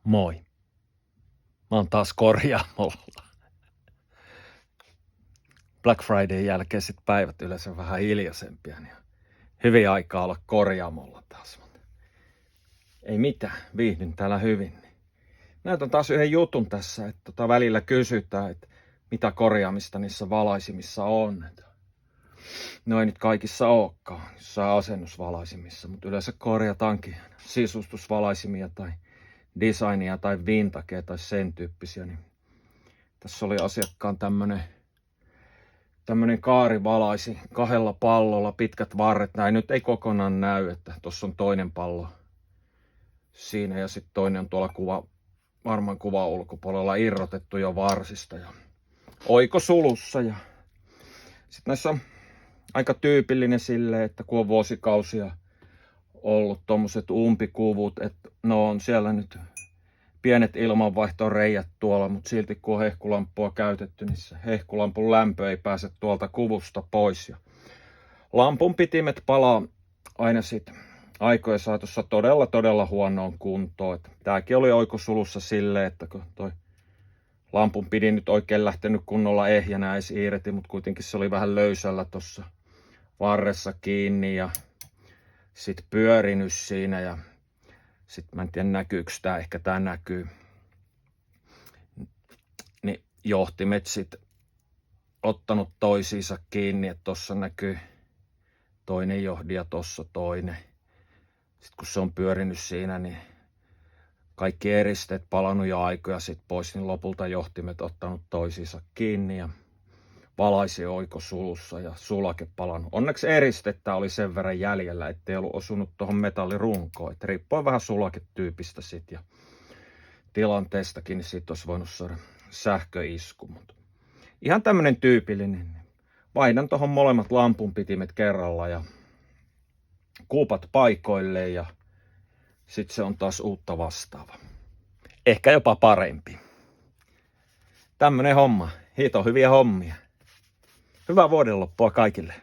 Moi. Mä oon taas korjaamolla. Black Friday jälkeiset päivät yleensä vähän hiljaisempia, niin hyvin aikaa olla korjaamolla taas. Ei mitään, viihdyn täällä hyvin. Näytän taas yhden jutun tässä, että välillä kysytään, että mitä korjaamista niissä valaisimissa on. No ei nyt kaikissa olekaan, jossain asennusvalaisimissa, mutta yleensä korjataankin sisustusvalaisimia tai designia tai vintagea tai sen tyyppisiä. Niin tässä oli asiakkaan tämmönen kaarivalaisi kahdella pallolla, pitkät varret. Näin nyt ei kokonaan näy, että tuossa on toinen pallo siinä ja sitten toinen on tuolla varmaan kuvan ulkopuolella irrotettu jo varsista ja oikosulussa. Ja sitten näissä on aika tyypillinen silleen, että kun on vuosikausia ollut tommoset umpikuvut, että no on siellä nyt pienet ilmanvaihtoreijät tuolla, mutta silti kun on hehkulampua käytetty, niin se hehkulampun lämpö ei pääse tuolta kuvusta pois. Ja lampun pitimet palaa aina sitten aikojen saatossa todella huonoon kuntoon. Tääkin oli oikosulussa silleen, että kun toi lampun pidin nyt oikein lähtenyt kunnolla ehjänä edes irti, mutta kuitenkin se oli vähän löysällä tuossa varressa kiinni ja sitten pyörinyt siinä ja sitten mä en tiedä näkyykö tää, ehkä tää näkyy. Niin johtimet sit ottanut toisiinsa kiinni, että tossa näkyy toinen johdi ja tossa toinen. Sitten kun se on pyörinyt siinä, niin kaikki eristeet palannut jo aikoja sitten pois, niin lopulta johtimet ottanut toisiinsa kiinni ja valaisi oikosulussa ja sulake palannut. Onneksi eristettä oli sen verran jäljellä, ettei ollut osunut tuohon metallirunkoon. Et riippuen vähän sulaketyypistä sit ja tilanteestakin, niin siitä olisi voinut saada sähköisku. Mut ihan tämmönen tyypillinen. Vaihdan tuohon molemmat lampunpitimet kerralla ja kuupat paikoille ja sitten se on taas uutta vastaava. Ehkä jopa parempi. Tämmönen homma. Hito hyviä hommia. Hyvää vuodenloppua kaikille.